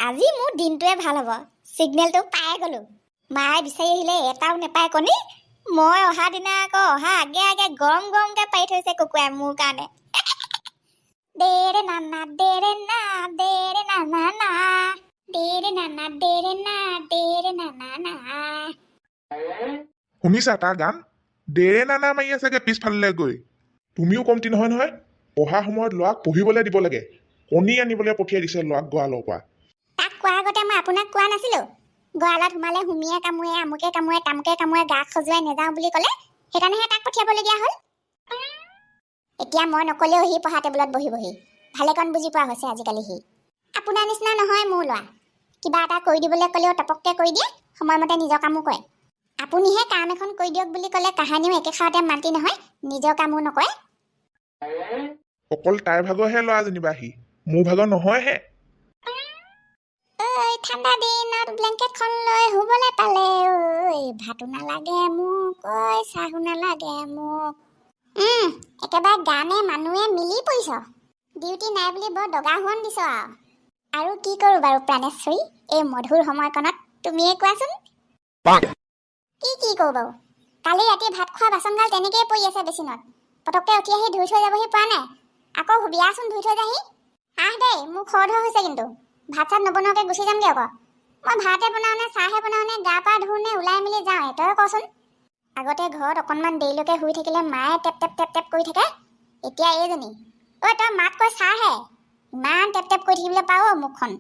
আজি মোৰ দিনটোৱে ভাল হ'ব। সিগনেলটো পাই গলো। মায়ে বিচাৰি আহিলে এটাও নেপায় কণী। মই অহা দিনা আকৌ অহা আগে আগে গৰম গৰমকে পাৰি থৈছে কুকুৰাই মোৰ কাৰণে। দেৰে নানা দেৰে না দেৰে নানা না দেৰে নানা দেৰে না দেৰে নানা না। শুনিছা তাৰ গান? দেৰে নানা মাৰি আছেগে পিছফালে গৈ। তুমিও কমতি নহয় নহয়। পঢ়া সময়ত ল'ৰাক পঢ়িবলৈ দিব লাগে। কণী আনিবলৈ পঠিয়াই দিছে ল'ৰাক গঁৰালৰ পৰা। তাক কোৱাৰ আগতে মই আপোনাক কোৱা নাছিলো? গঁৰালত সোমালে হুমিয়ে কামুৰে, আমুকে কামুৰে, তামুকে কামুৰে, গা খজুৱাই নেযাওঁ বুলি ক'লে। সেইকাৰণেহে তাক পঠিয়াবলগীয়া হ'ল। এতিয়া মই নকলেও সি পঢ়া টেবুলত বহি ভালেকণ বুজি পোৱা হৈছে আজিকালি সি। আপোনাৰ নিচিনা নহয় মোৰ ল'ৰা। কিবা এটা কৰি দিবলৈ ক'লেও টপককে কৰি দিয়ে, সময়মতে নিজৰ কামো কৰে। আপুনিহে কাম এখন কৰি দিয়ক বুলি ক'লে কাহানিও একে খাওঁতে মান্তি নহয়, নিজৰ কামো নকৰে। অকল তাইৰ ভাগৰহে ল'ৰা যেনিবা সি, মোৰ ভাগৰ নহয়হে। ঐ ঠাণ্ডা দিনত ব্লেংকেটখন লৈ শুবলৈ পালে ঐ, ভাতো নালাগে মোক, ঐ চাহো নালাগে মোক। একেবাৰে গানে মানুহে মিলি পৰিছ। ডিউটি নাই বুলি বৰ দগা হোৱন দিছ আৰু কি কৰো বাৰু প্ৰাণেশ্বৰী, এই মধুৰ সময়কণত তুমিয়ে কোৱাচোন। কি কৰো বাৰু? কালি ৰাতি ভাত খোৱা বাচনগাল তেনেকেই পৰি আছে বেচিনত। পটককে উঠি আহি ধুই থৈ যাবহি পৰা নাই। আকৌ বিয়াচোন ধুই থৈ যাহি। আহ দেই, মোৰ খৰ ধৰ হৈছে কিন্তু। ভাত চাত নবনোৱাকে গুচি যামগে আকৌ। মই ভাতে বনাওঁ নে চাহে বনাওঁ নে গা পা ধুওঁ নে ওলাই মেলি যাওঁ, তই কচোন। আগতে ঘৰত অকণমান দেৰিলৈকে শুই থাকিলে মায়ে টেপ টেপ টেপ টেপ কৰি থাকে। এতিয়া এইজনী, ঐ তই মাত কৈ চাহে, ইমান টেপ টেপ কৰি থাকিবলৈ পাৰ মুখখন।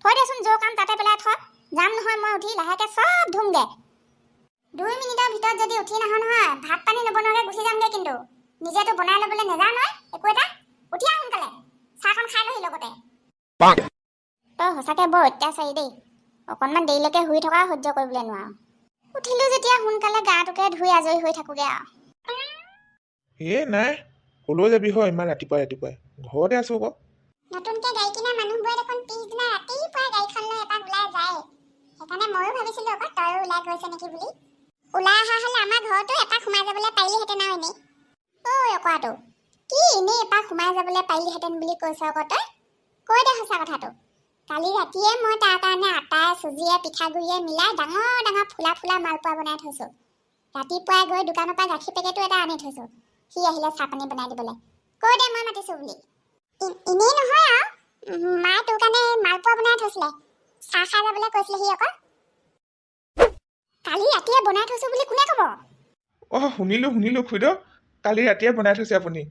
থৈ দেচোন, যৌ কাম তাতে পেলাই থ। যাম নহয় মই উঠি লাহেকে চব ধুমগে। 2 মিনিটৰ ভিতৰত যদি উঠি নাহ নহয়, ভাত পানী নবনোৱাকে গুচি যামগে কিন্তু। নিজেতো বনাই ল'বলৈ নেজানো একো এটা। উঠি আহ সোনকালে, চাহখন খাই লহি লগতে। তই সঁচাকে বৰ অত্যাচাৰী দেই। অকণমান দেৰিলৈকে শুই থকা সহ্য কৰিবলৈ নোৱাৰো। উঠিলো যেতিয়া সোনকালে গাটোকে ধুই আজৰি হৈ থাকোগে আৰু। নাই, কলৈ যাবি হয় ইমান ৰাতিপুৱাই? ঘৰতে আছো আকৌ। নতুনকে গাড়ী কিনা মানুহবোৰে দেখোন পিছদিনা ৰাতিপুৱাই গাড়ীখন লৈ এপাক ওলাই যায়। সেইকাৰণে ময়ো ভাবিছিলো আকৌ তয়ো ওলাই গৈছে নেকি বুলি। ওলাই অহা হ'লে আমাৰ ঘৰতো এপাক সোমাই যাবলৈ পাৰিলিহেঁতেন আৰু এনেই। ঐ অকৰাটো, কি এনেই এপাক সোমাই যাবলৈ পাৰিলিহেঁতেন বুলি কৈছ আকৌ তই? কৈ দে সঁচা কথাটো। কালি ৰাতিয়ে মই তাৰ কাৰণে আটায়ে চুজিয়ে পিঠাগুড়িয়ে মিলাই ডাঙৰ ডাঙৰ ফুলা ফুলা মালপোৱা বনাই থৈছো। ৰাতিপুৱাই গৈ দোকানৰ পৰা গাখীৰ পেকেটো এটা আনি থৈছো, সি আহিলে চাহ পানী বনাই দিবলৈ। কৈ দে মই মাতিছো বুলি। এনেই নহয় আৰু, মায়ে তোৰ কাৰণে মালপোৱা বনাই থৈছিলে, চাহ খাই যাবলৈ কৈছিলে সি আকৌ। কালি ৰাতিয়ে বনাই থৈছো বুলি কোনে কব? শুনিলো খুইদেউ, কালি ৰাতিয়ে বনাই থৈছে আপুনি।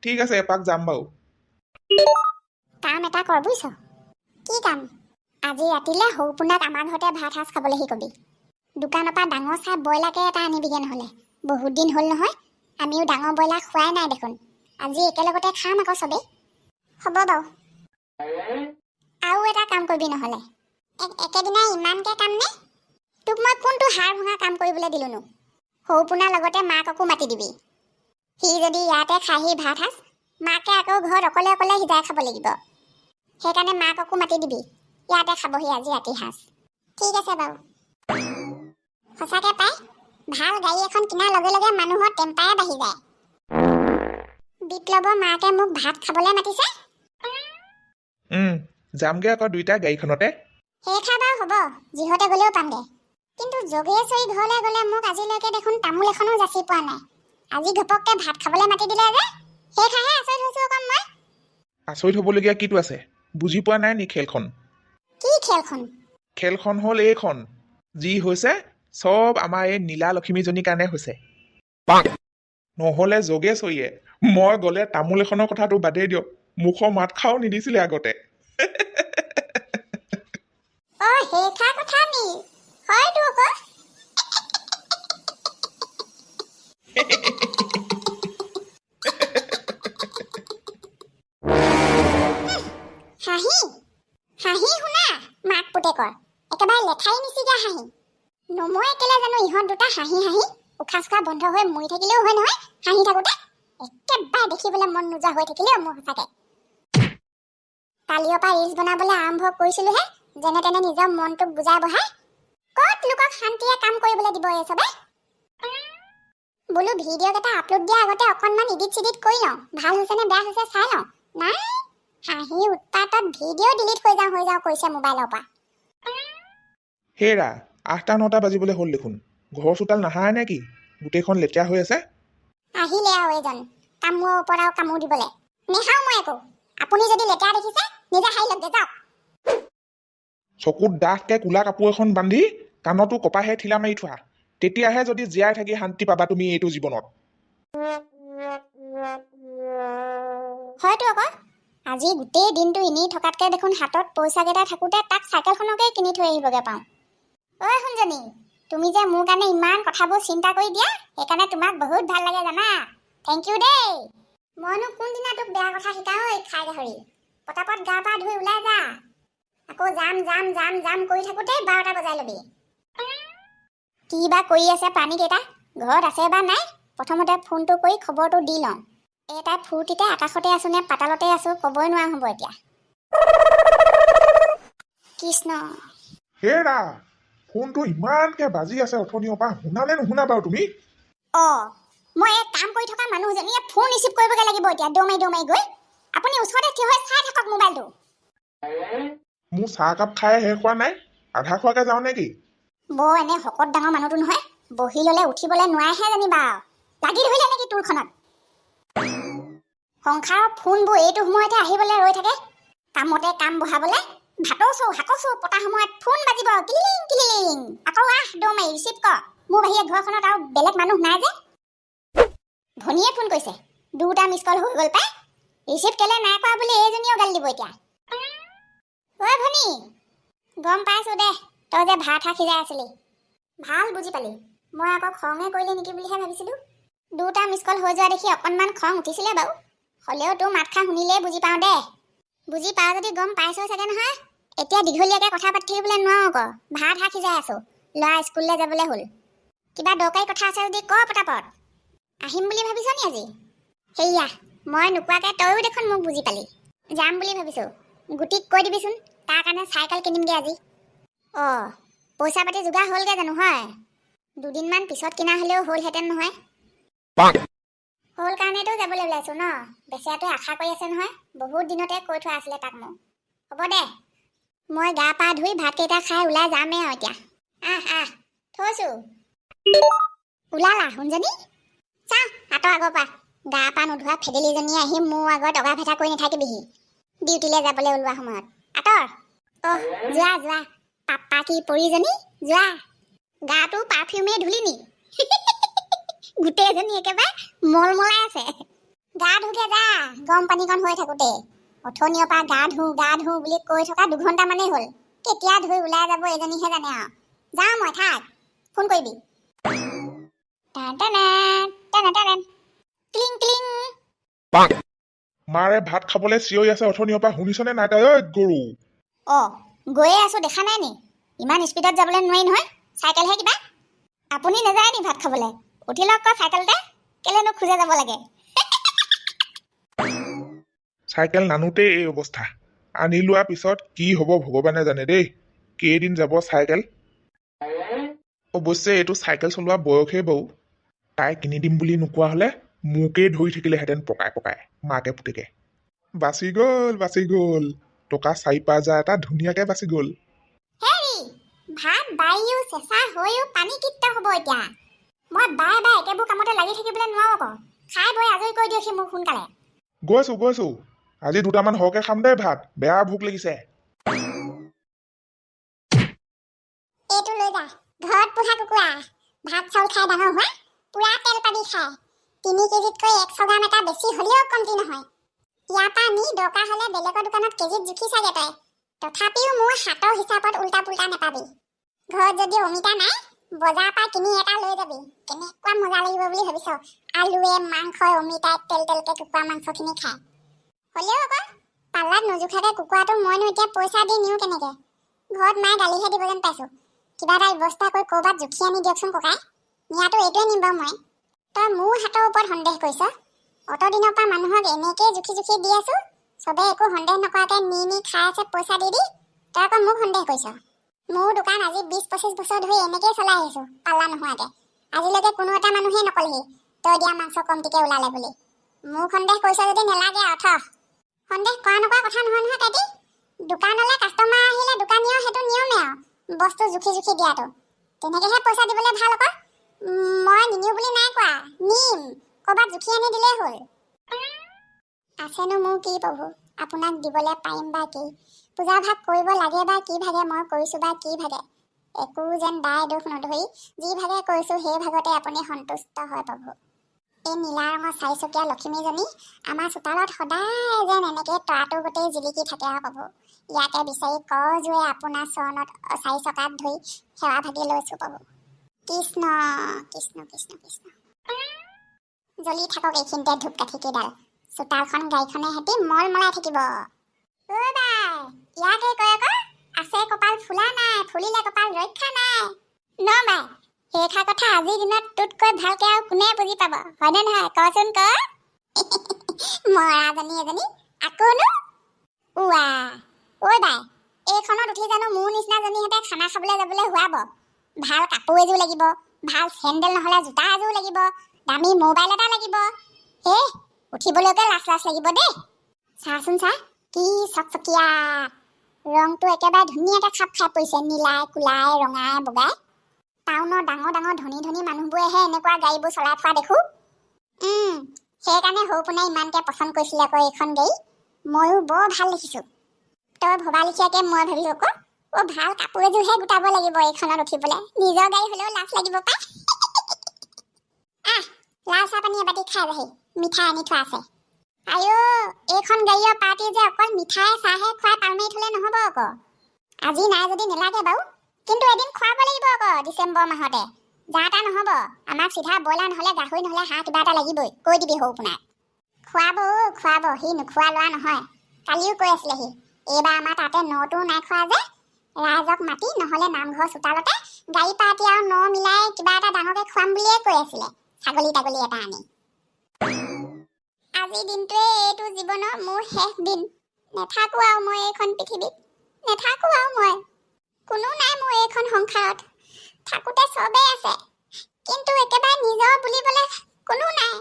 ঠিক আছে, এপাক যাম বাৰু। কাম এটা কৰ বুজিছ। কি কাম? আজি ৰাতিলে সৌপোনাক আমাৰ ঘৰতে ভাত সাজ খাবলৈ সি কবি। দোকানৰ পৰা ডাঙৰ চাই ব্ৰইলাৰকে এটা আনিবিগে নহ'লে। বহুত দিন হ'ল নহয়, আমিও ডাঙৰ ব্ৰইলাৰ খোৱাই নাই দেখোন। আজি একেলগতে খাম আকৌ চবেই। হ'ব বাৰু। আৰু এটা কাম কৰিবি নহ'লে। একেদিনাই ইমানকে কাম নে? তোক মই কোনটো হাৰ ভঙা কাম কৰিবলৈ দিলোনো? সৌপোনাৰ লগতে মাককো মাতি দিবি। সি যদি ইয়াতে খাহি ভাত সাজ, মাকে আকৌ ঘৰত অকলে অকলে সিজাই খাব লাগিব। সেইকাৰণে মাককো মাতি দিবি, ইয়াতে খাবহি আজি ৰাতি সাজ। ঠিক আছে বাৰু। সঁচাকে পাই, ভাল গাড়ী এখন কিনাৰ লগে লগে মানুহৰ টেম্পাৰে বাঢ়ি যায়। বিপ্লৱৰ মাকে মোক ভাত খাবলৈ মাতিছে। যামগে আকৌ দুইটা গাড়ীখনতে। সেই খা বাৰু হ'ব, যিহতে গ'লেও পামগে। কিন্তু যোগেশ্বৰী ঘৰলৈ গ'লে মোক আজিলৈকে দেখোন তামোল এখনো যাচি পোৱা নাই। আজি ঘপককে ভাত খাবলৈ মাতি দিলে যে, সেই খাহে আচৰিত হৈছো অকণ মই। আচৰিত হ'বলগীয়া কিটো আছে? বুজি পোৱা নাই নি খেলখন? কি খেলখন? খেলখন হ'ল এইখন, যি হৈছে চব আমাৰ এই নীলা লক্ষ্মীজনীৰ কাৰণে হৈছে। নহ'লে যোগেশ্বৰীয়ে মই গ'লে তামোল এখনৰ কথাটো বাদেই দিয়ক, মুখৰ মাত খাও নিদিছিলে আগতে। সেই খা কথা নি? হয়তো আকৌ। হাঁহি শুনা মাক পুতেকৰ, একেবাৰে লেঠাই নিচিগা হাঁহি। নমৰে কেলে জানো ইহঁত দুটা হাঁহি উশাহ চুশাহ বন্ধ হৈ মৰি থাকিলেও হয় নহয় হাঁহি থাকোতে। একেবাৰে দেখিবলৈ মন নোযোৱা হৈ থাকিলেও মোৰ সঁচাকে। কালিৰ পৰা ৰিলছ বনাবলৈ আৰম্ভ কৰিছিলোহে, যেনে তেনে নিজৰ মনটোক বুজাই বহাই। ক'ত লোকক শান্তিয়ে কাম কৰিবলৈ দিব এই চবে। বোলো ভিডিঅ' কেইটা আপলোড দিয়াৰ আগতে অকণমান ইডিট চিডিট কৰি লওঁ, ভাল হৈছে নে বেয়া হৈছে চাই লওঁ। নাই, হাঁহি উৎপাতত ভিডিঅ' ডিলিট হৈ যাওঁ কৈছে মোবাইলৰ পৰা। হেৰা 8টা-9টা বাজিবলৈ হ'ল দেখোন। ঘৰ চোতাল নাহায় নে কি? গোটেইখন লেতেৰা হৈ আছে। আহিলে আৰু এজন কামোৰৰ ওপৰত আৰু কামোৰ দিবলৈ। নেখাওঁ মই একো। আপুনি যদি লেতেৰা দেখিছে নিজে সাৰি লওক যাওক। চকুত ডাঠকে কোলা কাপোৰ এখন বান্ধি কাণতো কপাহে ঠিলা মাৰি থোৱা। তেতিয়াহে যদি জীয়াই থাকি শান্তি পাবা তুমি এইটো জীৱনত। হয়তো আকৌ আজি গোটেই দিনটো এনেই থকাতকৈ দেখোন হাতত পইচাকেইটা থাকোঁতে তাক চাইকেলখনকে কিনি থৈ আহিবগৈ পাওঁ। ঐ শুনজনী, তুমি যে মোৰ কাৰণে ইমান কথাবোৰ চিন্তা কৰি দিয়া, সেইকাৰণে তোমাক বহুত ভাল লাগে জানা। থেংক ইউ দেই। মইনো কোনদিনা তোক বেয়া কথা শিকাওঁ ঐ খাই গাহৰি। পটাপট গা পা ধুই ওলাই যা। আকৌ যাম কৰি থাকোঁতে 12টা বজাই ল'বি। কি বা কৰি আছে প্ৰাণীকেইটা, ঘৰত আছে বা নাই? প্ৰথমতে ফোনটো কৰি খবৰটো দি লওঁ। এটাই ফূৰ্তিতে আকাশতে আছো নে পাতালতে আছো ক'বই নোৱাৰা হ'ব এতিয়া। কৃষ্ণ। হেৰা ফোনটো ইমানকে বাজি আছে অথনিৰ পৰা, শুনানে নুশুনা বাৰু তুমি? মই এই কাম কৰি থকা মানুহজনীয়ে ফোন ৰিচিভ কৰিবগৈ লাগিব এতিয়া দৌমাৰি গৈ। আপুনি ওচৰতে থিয় হৈ চাই থাকক মোবাইলটো। মোৰ চাহকাপ খাই শেষ হোৱা নাই, আধা খোৱাকে যাওঁ নেকি? এনে শকত ডাঙৰ মানুহটো নহয়, বহি ল'লে উঠিবলৈ নোৱাৰেহে জানিবা। লাগি ধৰিলে নেকি তোৰখনত? সংসাৰৰ ফোনবোৰ এইটো সময়তে আহিবলৈ ৰৈ থাকে। কামতে কাম বঢ়াবলৈ ভাতৰ চৌ শাকৰ চৌ পতা সময়ত ফোন বাজিব কিলিং। আকৌ দৌমাৰি ৰিচিভ কৰ। মোৰ বাহিৰে ঘৰখনত আৰু বেলেগ মানুহ নাই যে। ভনীয়ে ফোন কৰিছে, 2টা মিছ কল হৈ গ'ল পাই। ৰিচিভ কেলে নাই কৰা বুলি এইজনীও গালি দিব এতিয়া। ঐ ভনী, গম পাইছো দে তই যে ভাত সিজাই আছিলি। ভাল বুজি পালি। মই আকৌ খঙে কৰিলে নেকি বুলিহে ভাবিছিলো। 2টা মিছ কল হৈ যোৱা দেখি অকণমান খং উঠিছিলে বাৰু। হ'লেও তোৰ মাতষাৰ শুনিলেই বুজি পাওঁ দে। বুজি পাওঁ যদি গম পাইছ চাগে নহয়। এতিয়া দীঘলীয়াকে কথা পাতি থাকিবলৈ নোৱাৰো আকৌ। ভাত সিজাই আছো, ল'ৰা স্কুললৈ যাবলৈ হ'ল। কিবা দৰকাৰী কথা আছে যদি ক পটাপট। আহিম বুলি ভাবিছ নি আজি? সেয়া মই নোকোৱাকৈ তইও দেখোন মোক বুজি পালি। যাম বুলি ভাবিছো। গুটিক কৈ দিবিচোন, তাৰ কাৰণে চাইকেল কিনিমগৈ আজি। পইচা পাতি যোগাৰ হ'লগৈ জানো হয়? 2দিনমান পিছত কিনা হ'লেও হ'লহেঁতেন নহয়। হ'ল কাৰণেতো যাবলৈ ওলাইছো ন। বেচেৰাটোৱে আশা কৰি আছে নহয়, বহুত দিনতে কৈ থোৱা আছিলে তাক মোক। হ'ব দে, মই গা পা ধুই ভাতকেইটা খাই ওলাই যামেই আৰু এতিয়া। থৈছো। ওলালা শুনজনী? চাওঁ হাতৰ আগৰ পৰা গা পা নোধোৱা ফেডেলিজনীয়ে আহি মোৰ আগত অগা ভেটা কৰি নাথাকিবিহি। ডিউটিলৈ যাবলৈ ওলোৱা সময়ত আঁতৰ। যোৱা পাপা কি পৰিজনী যোৱা। গাটো পাৰফিউমে ধুলি নি? গোটেইজনী একেবাৰে মলমলাই আছে। গা ধুগে যা, গৰম পানীকণ হৈ থাকোঁতে। অথনিৰ পৰা গা ধুওঁ বুলি কৈ থকা 2 ঘণ্টামানেই হ'ল। কেতিয়া ধুই ওলাই যাব এজনীহে জানে আৰু। যাওঁ মই, থাক ফোন কৰিবি। ক্লিং। মাৰে ভাত খাবলৈ চিঞৰি আছে অথনিৰ পৰা, শুনিছনে নাই তই? ঐ গৰু। গৈয়ে আছো দেখা নাই নি? ইমান স্পীডত যাবলৈ নোৱাৰি নহয়, চাইকেলহে কিবা। আপুনি নাযায় নি ভাত খাবলৈ? উঠি লওক আকৌ চাইকেলতে, কেলেনো খোজে যাব লাগে। চাইকেল নানোতেই এই অৱস্থা। আনি লোৱাৰ পিছত কি হ'ব ভগৱানে জানে দেই। কেইদিন যাব চাইকেল। অৱশ্যে এইটো চাইকেল চলোৱা বয়সেই বাৰু। তাই কিনি দিম বুলি নোকোৱা হ'লে মোকেই ধৰি থাকিলেহেঁতেন পকাই মাকে পুতেকে। বাচি গ'ল। টকা 4-5 হাজাৰ এটা ধুনীয়াকে বাচি গ'ল। হেৰি, ভাত বাঢ়িও চেঁচা হৈও পানী কিত্ত হ'ব এতিয়া। মই বাৰে একেবোৰ কামতে লাগি থাকিবলৈ নোৱাৰো আকৌ। খাই বৈ আজৰি কৰি দিয়কহি মোক সোনকালে। গৈছো। আজি 2টামান সৰহকে খাম দেই ভাত, বেয়া ভোক লাগিছে। এইটো লৈ যা, ঘৰত পোহা কুকুৰা। ভাত চাউল খাই ডাঙৰ হোৱা, পুৰা তেল পানী খায়। 3 কেজিতকৈ 100 গ্ৰাম এটা বেছি হ'লেও কমতি নহয়। ইয়াৰ পৰা নি দৰকাৰ হ'লে বেলেগৰ দোকানত কেজিত জুখি চাগে তই। তথাপিও মোৰ হাতৰ হিচাপত উল্টা পুল্টা নেপাবি। ঘৰত যদি অমিতা নাই, বজাৰৰ পৰা কিনি এটা লৈ যাবি। কেনেকুৱা মজা লাগিব বুলি ভাবিছ? আলুৱে মাংসই অমিতাই তেলকে কুকুৰা মাংসখিনি খায়। হ'লেও আকৌ পাল্লাত নজোখাকে কুকুৰাটো মইনো এতিয়া পইচা দি নিওঁ কেনেকে? ঘৰত মায়ে গালিহে দিব যেন পাইছো। কিবা এটা ব্যৱস্থা কৰি ক'ৰবাত জুখি আনি দিয়কচোন ককাই। নিয়াটো এইটোৱে নিম বাৰু মই। তই মোৰ হাতৰ ওপৰত সন্দেহ কৰিছ? অতদিনৰ পৰা মানুহক এনেকেই জুখি দি আছো, চবে একো সন্দেহ নকৰাকে নি খাই আছে পইচা দি। তই আকৌ মোক সন্দেহ কৰিছ? মোৰ দোকান আজি 20-25 বছৰ ধৰি এনেকেই চলাই আহিছো পাল্লা নোহোৱাকে। আজিলৈকে কোনো এটা মানুহেই নকলেহি তই দিয়া মাংস কমটিকে ওলালে বুলি। মোক সন্দেহ কৰিছ যদি নেলাগে আৰু থ। সন্দেহ কৰা নকৰা কথা নহয় নহয় তাইটি। দোকানলৈ কাষ্টমাৰ আহিলে দোকানীয়েও সেইটো নিয়মে আৰু বস্তু জুখি জুখি দিয়াটো। তেনেকৈহে পইচা দিবলৈ ভাল আকৌ। মই নিনিও বুলি নাই কোৱা, নিম, ক'ৰবাত জুখি আনি দিলেই হ'ল। আছেনো মোৰ কি প্ৰভু, আপোনাক দিবলৈ পাৰিম বা কি? পূজা ভাগ কৰিব লাগে বা কি ভাগে মই কৰিছোঁ বা কি ভাগে? একো যেন দায় দোষ নধৰি যি ভাগে কৰিছোঁ সেই ভাগতে আপুনি সন্তুষ্ট হয় প্ৰভু। এই নীলা ৰঙৰ চাৰিচকীয়া লক্ষ্মীজনী আমাৰ চোতালত সদায় যেন এনেকৈ তৰাটো গোটেই জিলিকি থাকে আৰু প্ৰভু। ইয়াকে বিচাৰি কৰজোৰে আপোনাৰ চৰণত চাৰি চকাত ধৰি সেৱা ভাগি লৈছোঁ প্ৰভু। কৃষ্ণ কৃষ্ণ কৃষ্ণ কৃষ্ণ। জ্বলি থাকক এইখিনিতে ধূপকাঠি কেইডাল, চোতালখন গাড়ীখনে হেঁতি মলমলাই থাকিব। ঐ বাই, ইয়াকে কয় আকৌ, আছে কপাল ফুলা নাই, ফুলিলে কপাল ৰক্ষা নাই। ন বাই, সেইষাৰ কথা আজিৰ দিনত তোতকৈ ভালকে আৰু কোনে বুজি পাব, হয়নে নহয় কচোন ক? মৰাজনী এজনী আকৌনো উৱা। ঐ বাই, এইখনত উঠি জানো মোৰ নিচিনাজনীহঁতে খানা খাবলৈ যাবলৈ হোৱাব? ভাল কাপোৰ এযোৰ লাগিব, ভাল চেণ্ডেল নহ'লে জোতা এযোৰ লাগিব, দামী মোবাইল এটা লাগিব। হে, উঠিবলৈকে লাজ লাজ লাগিব দেই। চাচোন চা, কি চকচকীয়া, ৰংটো একেবাৰে ধুনীয়াকৈ খাপ খাই পৰিছে, নীলাই কোলাই ৰঙাই বগাই। টাউনৰ ডাঙৰ ডাঙৰ ধনী ধনী মানুহবোৰেহে এনেকুৱা গাড়ীবোৰ চলাই থোৱা দেখোঁ। সেইকাৰণে সৰুপোনাই ইমানকৈ পচন্দ কৰিছিলে আকৌ এইখন গাড়ী। ময়ো বৰ ভাল দেখিছোঁ। তই ভবা লিখিয়াকৈ মই ভাবিলোঁ আকৌ, ভাল কাপোৰ এযোৰহে গোটাব লাগিব এইখনত উঠিবলৈ, নিজৰ গাড়ী হ'লেও লাজ লাগিব পাই। লাল চাহ পানী এবাটি খাই যাহি, মিঠাই আনি থোৱা আছে। আইঅ, এইখন গাড়ীৰ পাৰ্টি যে অকল মিঠাই চাহে খুৱাই পাল মাৰি থ'লে নহ'ব আকৌ। আজি নাই যদি নেলাগে বাৰু, কিন্তু এদিন খুৱাব লাগিব আকৌ ডিচেম্বৰ মাহতে। যা তা নহ'ব, আমাক চিধা ব্ৰইলাৰ নহ'লে গাহৰি নহ'লে হাঁহ কিবা এটা লাগিবই, কৈ দিবি সৰুপোনাই। খুৱাব খুৱাব, সি নোখোৱা লোৱা নহয়। কালিও কৈ আছিলে সি, এইবাৰ আমাৰ তাতে নটোও নাই খোৱা যে, ৰাইজক মাতি নহ'লে নামঘৰ চোতালতে গাড়ী পাৰ্টি আৰু ন মিলাই কিবা এটা ডাঙৰকৈ খুৱাম বুলিয়ে কৈ আছিলে, ছাগলী তাগলী এটা আনি। আজিৰ দিনটোৱে এইটো জীৱনৰ মোৰ শেষ দিন। নেথাকোঁ আৰু মই এইখন পৃথিৱীত, নেথাকোঁ আৰু মই। কোনো নাই মোৰ এইখন সংসাৰত। থাকোঁতে চবেই আছে, কিন্তু একেবাৰে নিজৰ বুলিবলৈ কোনো নাই।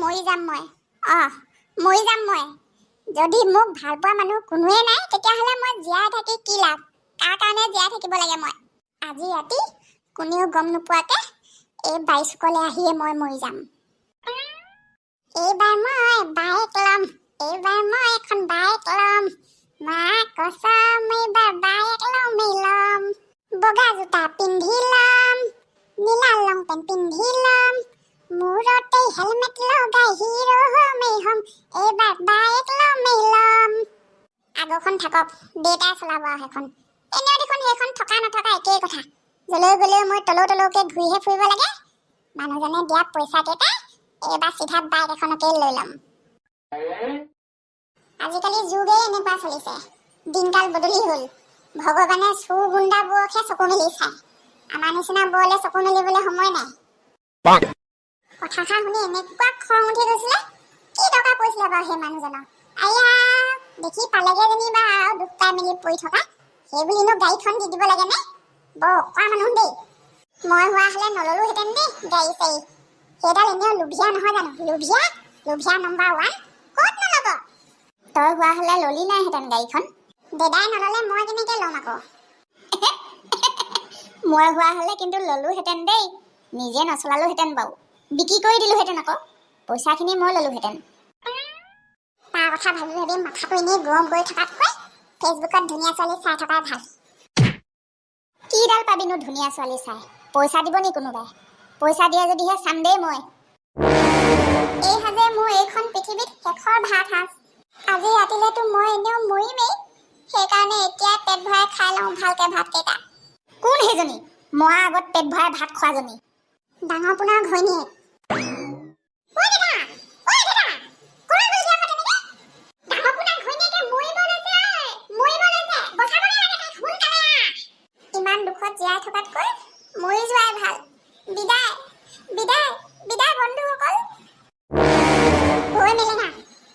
মৰি যাম মই, মৰি যাম মই। যদি মোক ভাল পোৱা মানুহ কোনোৱে নাই, তেতিয়াহ'লে মই জীয়াই থাকি কি লাভ? কাৰ কাৰণে জীয়াই থাকিব লাগে মই? আজি ৰাতি কোনেও গম নোপোৱাকৈ এই বাইচুকলৈ আহিয়ে মই মৰি যাম। এইবাৰ মই বাইক ল'ম, এইবাৰ মই এখন বাইক ল'ম। মা কচম এইবাৰ বাইক ল'ম। বগা জোতা পিন্ধি ল'ম, নীলা লং পেণ্ট পিন্ধি ল'ম, মূৰতে হেলমেট লগাই হিৰো হ'মেই হ'ম। এইবাৰ বাইক ল'ম। আগৰখন থাকক, দেউতাই চলাব আৰু সেইখন। এনেও দেখোন সেইখন থকা নথকা একেই কথা। যলৈ গ'লেও মই তলৌকে ঘূৰিহে ফুৰিব লাগে। মানুহজনে দিয়া পইচা কেইটা এইবাৰ চিধা বাইক এখনকে লৈ ল'ম। আজিকালি যুগেই এনেকুৱা চলিছে, দিনকাল বদলি হ'ল। ভগৱানে চুৰ গুণ্ডাবোৰকহে চকু মেলি চায়, আমাৰ নিচিনা বোৰলৈ চকু মেলিবলৈ সময় নাই। কথাষাৰ শুনি এনেকুৱা খং উঠি গৈছিলে, কি দৰকাৰ পৰিছিলে বাৰু সেই মানুহজনৰ? আয়া দেখি পালেগে যেনিবা আৰু দুখ পাই মেলি পৰি থকা, সেইবুলিনো গাড়ীখন দি দিব লাগে নে? বৰ অকৰা মানুহ দেই। মই হোৱা হ'লে নললোহেঁতেন দেই গাড়ী চাড়ী। সেইডাল এনেও লোভিয়া নহয় জানো? লোভিয়া নম্বৰ 1। ক'ত নল'ব? তই হোৱা হ'লে ললি নাইহেঁতেন গাড়ীখন। দেদাই নল'লে মই কেনেকৈ ল'ম আকৌ? মই হোৱা হ'লে কিন্তু ল'লোহেঁতেন দেই, নিজে নচলালোহেঁতেন বাৰু, বিক্ৰী কৰি দিলোহেঁতেন আকৌ, পইচাখিনি মই ল'লোহেঁতেন। তাৰ কথা ভাবি ভাবি মাথাটো এনেই গৰম কৰি থকাতকৈ ফেচবুকত ধুনীয়া ছোৱালী চাই থকাই ভাল। কিডাল পাবিনো ধুনীয়া ছোৱালী চাই? পইচা দিব নি কোনোবাই? পইচা দিয়ে যদিহে চাম দেই মই। এই সাজে মোৰ এইখন পৃথিৱীত শেষৰ ভাত সাজ। আজি ৰাতিলেতো মই এনেও মৰিমেই, সেইকাৰণে এতিয়াই পেট ভৰাই খাই লওঁ ভালকৈ ভাতকেইটা। কোন সেইজনী মৰা আগত পেট ভৰাই ভাত খোৱাজনী? ডাঙৰ পোনাৰ ঘৈণীয়েক। ইমান দুখত জীয়াই থকাতকৈ মৰি যোৱাই ভাল। বিদায় বন্ধুসকল। ঐ মেলেনা,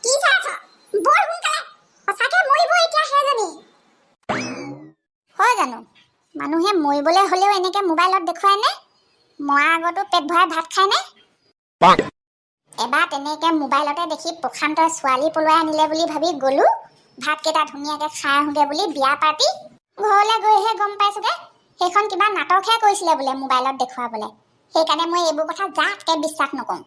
কি চাই আছ? বৰ সোনকালে, সঁচাকে মৰিব এতিয়া সেইজনী। হয় জানো? মানুহে মৰিবলৈ হ'লেও এনেকে মোবাইলত দেখুৱাই নে? মৰা আগতো পেট ভৰাই ভাত খায় নে? এবাৰ তেনেকৈ মোবাইলতে দেখি প্ৰশান্তই ছোৱালী পলুৱাই আনিলে বুলি ভাবি গ'লো ভাতকেইটা ধুনীয়াকৈ খাই আহোঁগৈ বুলি বিয়া পাতি ঘৰলৈ গৈহে গম পাইছোঁগৈ সেইখন কিবা নাটকহে কৰিছিলে বোলে মোবাইলত দেখুৱাবলৈ সেইকাৰণে মই এইবোৰ কথা জাতকৈ বিশ্বাস নকৰোঁ